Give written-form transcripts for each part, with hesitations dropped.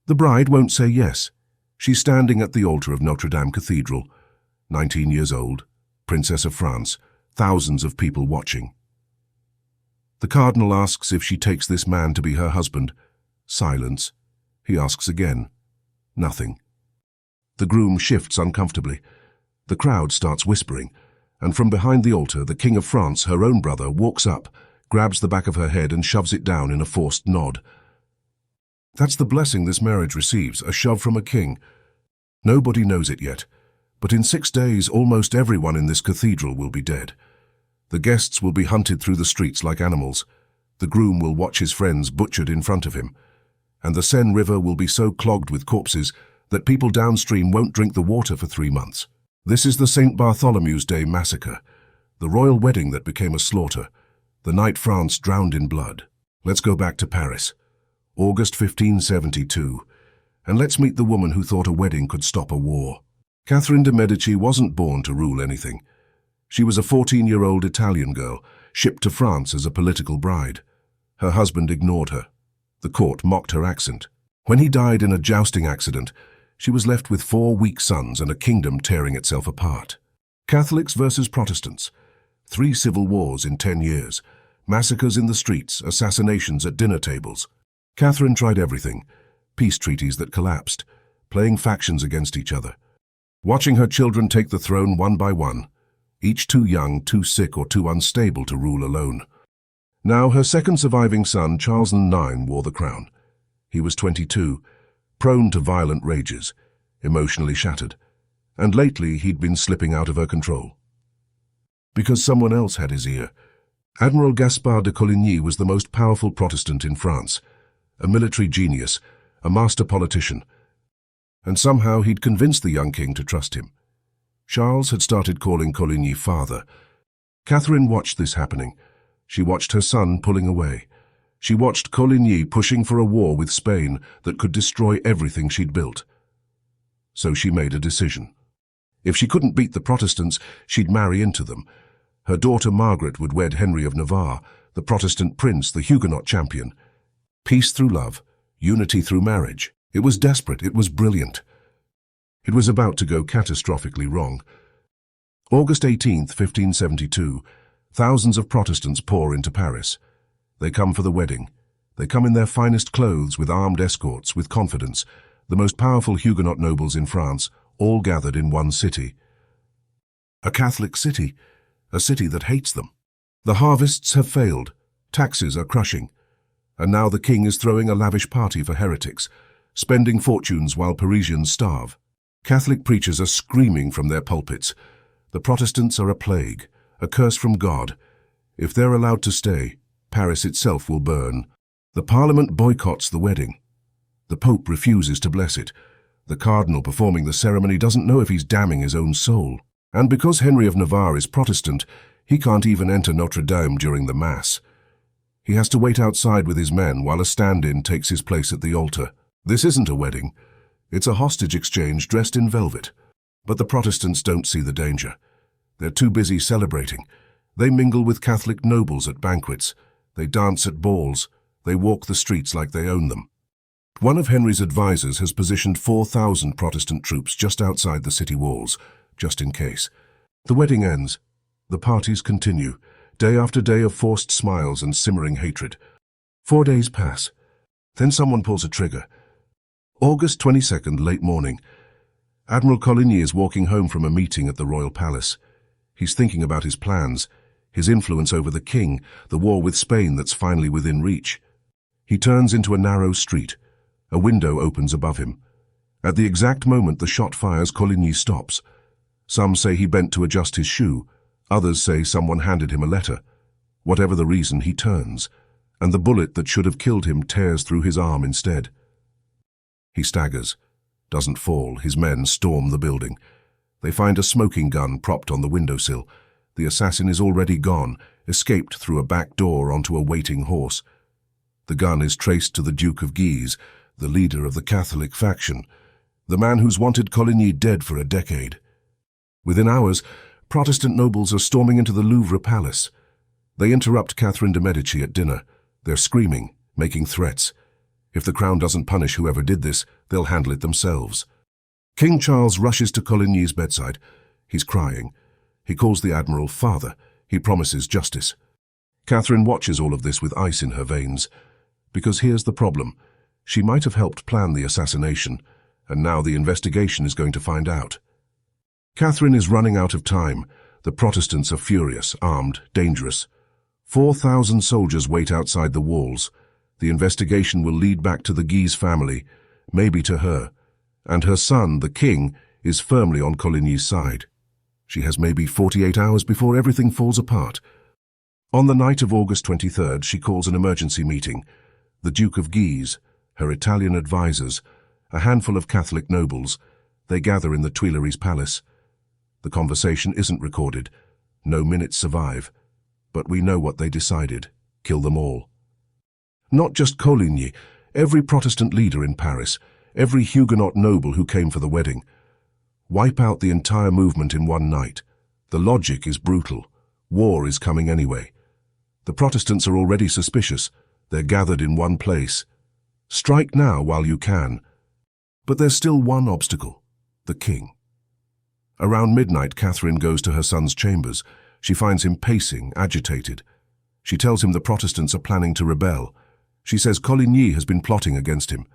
The bride won't say yes. She's standing at the altar of Notre Dame Cathedral, 19 years old, Princess of France, thousands of people watching. The cardinal asks if she takes this man to be her husband. Silence. He asks again. Nothing. The groom shifts uncomfortably. The crowd starts whispering, and from behind the altar, the King of France, her own brother, walks up, grabs the back of her head and shoves it down in a forced nod. That's the blessing this marriage receives, a shove from a king. Nobody knows it yet, but in 6 days almost everyone in this cathedral will be dead. The guests will be hunted through the streets like animals. The groom will watch his friends butchered in front of him. And the Seine River will be so clogged with corpses that people downstream won't drink the water for 3 months. This is the St. Bartholomew's Day massacre, the royal wedding that became a slaughter, the night France drowned in blood. Let's go back to Paris, August 1572, and let's meet the woman who thought a wedding could stop a war. Catherine de' Medici wasn't born to rule anything. She was a 14-year-old Italian girl, shipped to France as a political bride. Her husband ignored her. The court mocked her accent. When he died in a jousting accident, she was left with 4 weak sons and a kingdom tearing itself apart. Catholics versus Protestants. 3 civil wars in 10 years. Massacres in the streets, assassinations at dinner tables. Catherine tried everything. Peace treaties that collapsed, playing factions against each other. Watching her children take the throne one by one, each too young, too sick, or too unstable to rule alone. Now her second surviving son, Charles IX, wore the crown. He was 22, prone to violent rages, emotionally shattered, and lately he'd been slipping out of her control. Because someone else had his ear. Admiral Gaspard de Coligny was the most powerful Protestant in France, a military genius, a master politician, and somehow he'd convinced the young king to trust him. Charles had started calling Coligny father. Catherine watched this happening. She watched her son pulling away. She watched Coligny pushing for a war with Spain that could destroy everything she'd built. So she made a decision. If she couldn't beat the Protestants, she'd marry into them. Her daughter Margaret would wed Henry of Navarre, the Protestant prince, the Huguenot champion. Peace through love, unity through marriage. It was desperate, it was brilliant. It was about to go catastrophically wrong. August 18th, 1572, thousands of Protestants pour into Paris. They come for the wedding. They come in their finest clothes, with armed escorts, with confidence. The most powerful Huguenot nobles in France, all gathered in one city. A Catholic city, a city that hates them. The harvests have failed, taxes are crushing, and now the king is throwing a lavish party for heretics, spending fortunes while Parisians starve. Catholic preachers are screaming from their pulpits. The Protestants are a plague, a curse from God. If they're allowed to stay, Paris itself will burn. The Parliament boycotts the wedding. The Pope refuses to bless it. The cardinal performing the ceremony doesn't know if he's damning his own soul. And because Henry of Navarre is Protestant, he can't even enter Notre Dame during the Mass. He has to wait outside with his men while a stand-in takes his place at the altar. This isn't a wedding. It's a hostage exchange dressed in velvet. But the Protestants don't see the danger. They're too busy celebrating. They mingle with Catholic nobles at banquets. They dance at balls. They walk the streets like they own them. One of Henry's advisors has positioned 4,000 Protestant troops just outside the city walls, just in case. The wedding ends. The parties continue, day after day of forced smiles and simmering hatred. 4 days pass. Then someone pulls a trigger. August 22nd, late morning. Admiral Coligny is walking home from a meeting at the royal palace. He's thinking about his plans, his influence over the king, the war with Spain that's finally within reach. He turns into a narrow street. A window opens above him. At the exact moment the shot fires, Coligny stops. Some say he bent to adjust his shoe. Others say someone handed him a letter. Whatever the reason, he turns, and the bullet that should have killed him tears through his arm instead. He staggers, doesn't fall. His men storm the building. They find a smoking gun propped on the windowsill. The assassin is already gone, escaped through a back door onto a waiting horse. The gun is traced to the Duke of Guise, the leader of the Catholic faction, the man who's wanted Coligny dead for a decade. Within hours, Protestant nobles are storming into the Louvre Palace. They interrupt Catherine de' Medici at dinner. They're screaming, making threats. If the crown doesn't punish whoever did this, they'll handle it themselves. King Charles rushes to Coligny's bedside. He's crying. He calls the admiral father. He promises justice. Catherine watches all of this with ice in her veins. Because here's the problem. She might have helped plan the assassination, and now the investigation is going to find out. Catherine is running out of time. The Protestants are furious, armed, dangerous. 4,000 soldiers wait outside the walls. The investigation will lead back to the Guise family, maybe to her. And her son, the king, is firmly on Coligny's side. She has maybe 48 hours before everything falls apart. On the night of August 23rd, she calls an emergency meeting. The Duke of Guise, her Italian advisors, a handful of Catholic nobles, they gather in the Tuileries Palace. The conversation isn't recorded. No minutes survive. But we know what they decided. Kill them all. Not just Coligny, every Protestant leader in Paris, every Huguenot noble who came for the wedding. Wipe out the entire movement in one night. The logic is brutal. War is coming anyway. The Protestants are already suspicious. They're gathered in one place. Strike now while you can. But there's still one obstacle. The king. Around midnight, Catherine goes to her son's chambers. She finds him pacing, agitated. She tells him the Protestants are planning to rebel. She says Coligny has been plotting against him.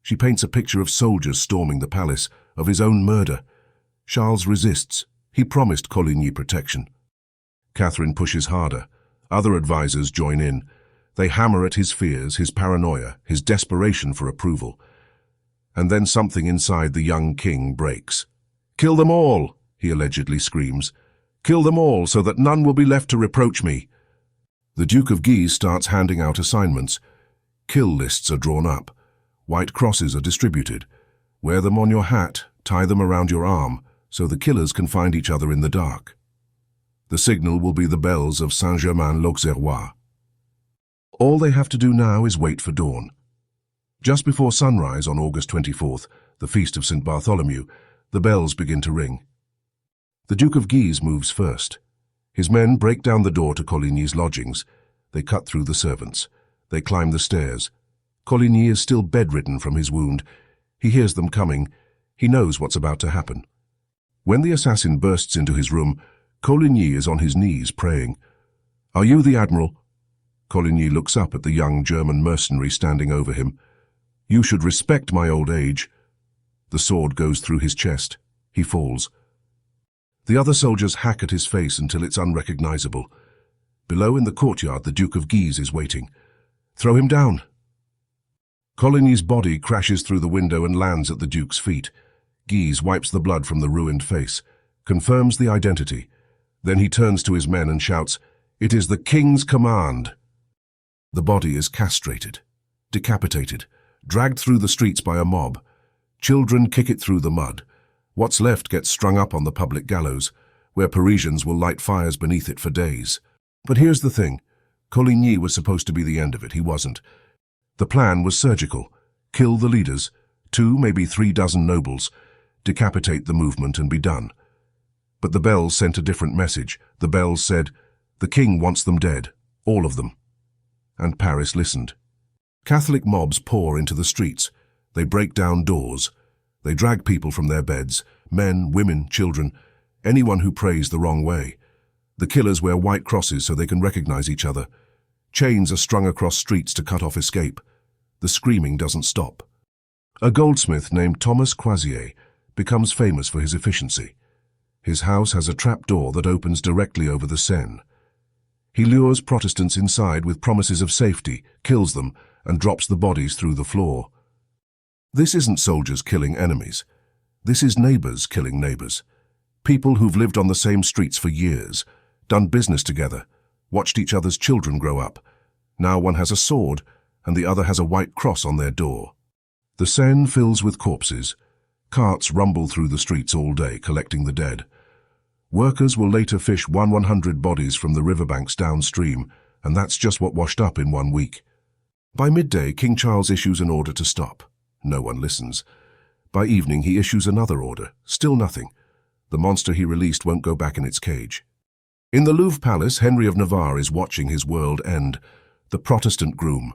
She paints a picture of soldiers storming the palace, of his own murder. Charles resists. He promised Coligny protection. Catherine pushes harder. Other advisors join in. They hammer at his fears, his paranoia, his desperation for approval. And then something inside the young king breaks. "Kill them all," he allegedly screams. "Kill them all so that none will be left to reproach me." The Duke of Guise starts handing out assignments. Kill lists are drawn up. White crosses are distributed. Wear them on your hat, tie them around your arm, so the killers can find each other in the dark. The signal will be the bells of Saint-Germain-l'Auxerrois. All they have to do now is wait for dawn. Just before sunrise on August 24th, the feast of St. Bartholomew, the bells begin to ring. The Duke of Guise moves first. His men break down the door to Coligny's lodgings. They cut through the servants. They climb the stairs. Coligny is still bedridden from his wound. He hears them coming. He knows what's about to happen. When the assassin bursts into his room, Coligny is on his knees praying. "Are you the admiral?" Coligny looks up at the young German mercenary standing over him. "You should respect my old age." The sword goes through his chest. He falls. The other soldiers hack at his face until it's unrecognizable. Below in the courtyard, the Duke of Guise is waiting. "Throw him down." Coligny's body crashes through the window and lands at the Duke's feet. Guise wipes the blood from the ruined face, confirms the identity. Then he turns to his men and shouts, "It is the king's command." The body is castrated, decapitated, dragged through the streets by a mob. Children kick it through the mud. What's left gets strung up on the public gallows, where Parisians will light fires beneath it for days. But here's the thing. Coligny was supposed to be the end of it. He wasn't. The plan was surgical. Kill the leaders, 2, maybe 3 dozen nobles, decapitate the movement and be done. But the bells sent a different message. The bells said, "The king wants them dead, all of them." And Paris listened. Catholic mobs pour into the streets. They break down doors. They drag people from their beds, men, women, children, anyone who prays the wrong way. The killers wear white crosses so they can recognize each other. Chains are strung across streets to cut off escape. The screaming doesn't stop. A goldsmith named Thomas Croisier becomes famous for his efficiency. His house has a trap door that opens directly over the Seine. He lures Protestants inside with promises of safety, kills them, and drops the bodies through the floor. This isn't soldiers killing enemies. This is neighbors killing neighbors. People who've lived on the same streets for years, done business together, watched each other's children grow up. Now one has a sword, and the other has a white cross on their door. The Seine fills with corpses. Carts rumble through the streets all day, collecting the dead. Workers will later fish 100 bodies from the riverbanks downstream, and that's just what washed up in 1 week. By midday, King Charles issues an order to stop. No one listens. By evening, he issues another order. Still nothing. The monster he released won't go back in its cage. In the Louvre Palace, Henry of Navarre is watching his world end. The Protestant groom.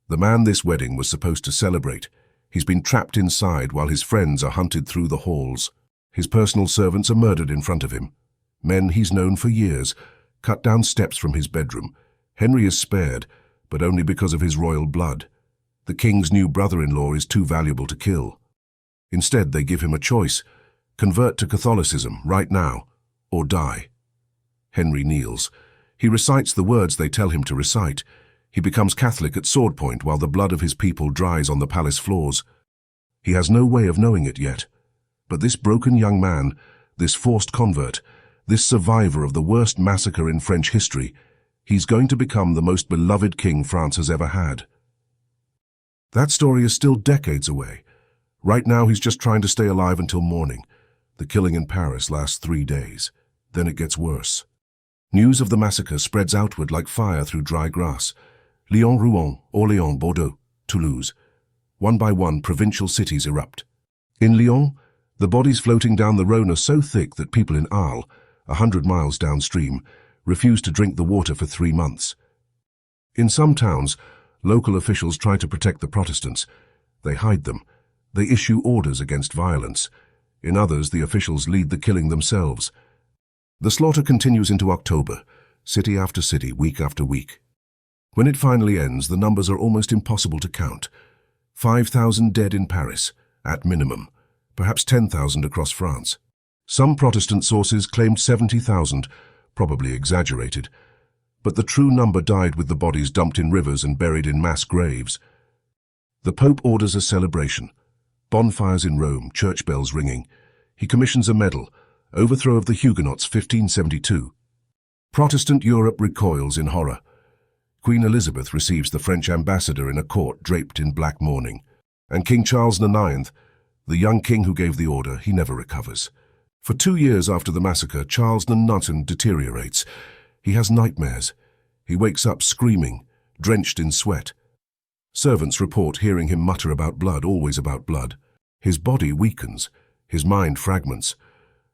The man this wedding was supposed to celebrate. He's been trapped inside while his friends are hunted through the halls. His personal servants are murdered in front of him. Men he's known for years cut down steps from his bedroom. Henry is spared, but only because of his royal blood. The king's new brother-in-law is too valuable to kill. Instead, they give him a choice: convert to Catholicism right now, or die. Henry kneels. He recites the words they tell him to recite. He becomes Catholic at sword point while the blood of his people dries on the palace floors. He has no way of knowing it yet. But this broken young man, this forced convert, this survivor of the worst massacre in French history, he's going to become the most beloved king France has ever had. That story is still decades away. Right now he's just trying to stay alive until morning. The killing in Paris lasts 3 days. Then it gets worse. News of the massacre spreads outward like fire through dry grass. Lyon, Rouen, Orléans, Bordeaux, Toulouse. One by one, provincial cities erupt. In Lyon, the bodies floating down the Rhône are so thick that people in Arles, 100 miles downstream, refuse to drink the water for 3 months. In some towns, local officials try to protect the Protestants. They hide them. They issue orders against violence. In others, the officials lead the killing themselves. The slaughter continues into October, city after city, week after week. When it finally ends, the numbers are almost impossible to count. 5,000 dead in Paris, at minimum, perhaps 10,000 across France. Some Protestant sources claimed 70,000, probably exaggerated, but the true number died with the bodies dumped in rivers and buried in mass graves. The Pope orders a celebration. Bonfires in Rome, church bells ringing. He commissions a medal, overthrow of the Huguenots 1572. Protestant Europe recoils in horror. Queen Elizabeth receives the French ambassador in a court draped in black mourning. And King Charles IX, the young king who gave the order, he never recovers. For 2 years after the massacre, Charles IX deteriorates. He has nightmares. He wakes up screaming, drenched in sweat. Servants report hearing him mutter about blood, always about blood. His body weakens. His mind fragments.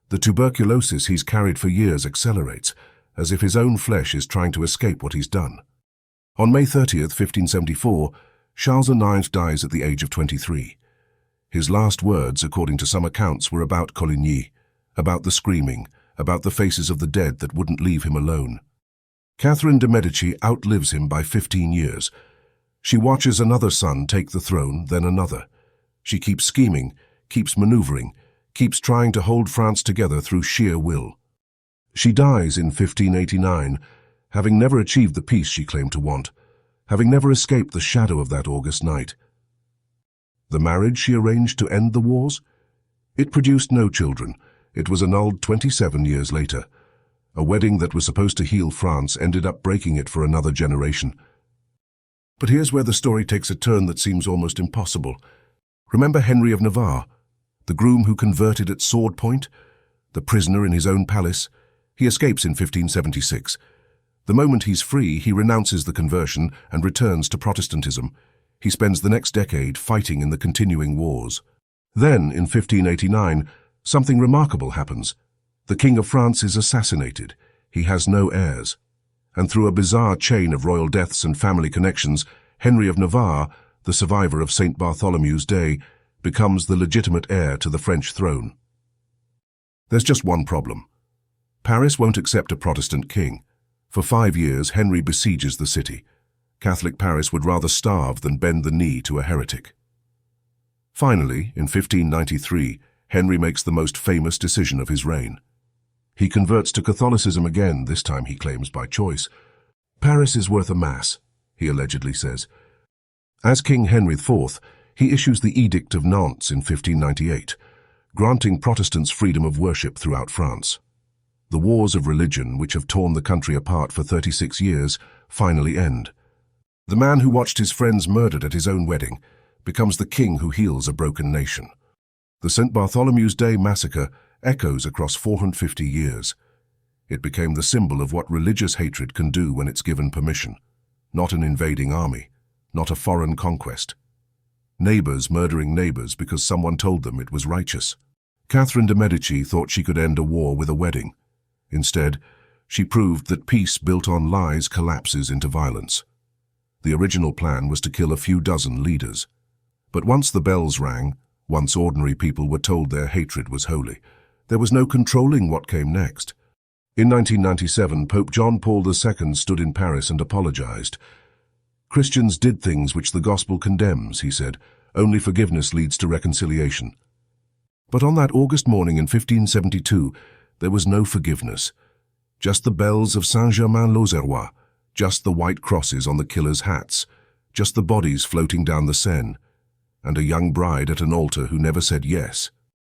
The tuberculosis he's carried for years accelerates, as if his own flesh is trying to escape what he's done. On May 30th, 1574, Charles IX dies at the age of 23. His last words, according to some accounts, were about Coligny, about the screaming, about the faces of the dead that wouldn't leave him alone. Catherine de' Medici outlives him by 15 years. She watches another son take the throne, then another. She keeps scheming, keeps maneuvering, keeps trying to hold France together through sheer will. She dies in 1589, having never achieved the peace she claimed to want, having never escaped the shadow of that August night. The marriage she arranged to end the wars? It produced no children. It was annulled 27 years later. A wedding that was supposed to heal France ended up breaking it for another generation. But here's where the story takes a turn that seems almost impossible. Remember Henry of Navarre, the groom who converted at sword point? The prisoner in his own palace? He escapes in 1576. The moment he's free, he renounces the conversion and returns to Protestantism. He spends the next decade fighting in the continuing wars. Then, in 1589, something remarkable happens. The King of France is assassinated. He has no heirs. And through a bizarre chain of royal deaths and family connections, Henry of Navarre, the survivor of St. Bartholomew's Day, becomes the legitimate heir to the French throne. There's just one problem. Paris won't accept a Protestant king. For 5 years, Henry besieges the city. Catholic Paris would rather starve than bend the knee to a heretic. Finally, in 1593, Henry makes the most famous decision of his reign. He converts to Catholicism again, this time he claims by choice. Paris is worth a mass, he allegedly says. As King Henry IV, he issues the Edict of Nantes in 1598, granting Protestants freedom of worship throughout France. The wars of religion, which have torn the country apart for 36 years, finally end. The man who watched his friends murdered at his own wedding becomes the king who heals a broken nation. The St. Bartholomew's Day massacre echoes across 450 years. It became the symbol of what religious hatred can do when it's given permission. Not an invading army, not a foreign conquest. Neighbors murdering neighbors because someone told them it was righteous. Catherine de' Medici thought she could end a war with a wedding. Instead, she proved that peace built on lies collapses into violence. The original plan was to kill a few dozen leaders. But once the bells rang, once ordinary people were told their hatred was holy, there was no controlling what came next. In 1997, Pope John Paul II stood in Paris and apologized. Christians did things which the gospel condemns, he said. Only forgiveness leads to reconciliation. But on that August morning in 1572, there was no forgiveness. Just the bells of Saint-Germain-l'Auxerrois, just the white crosses on the killers' hats, just the bodies floating down the Seine, and a young bride at an altar who never said yes.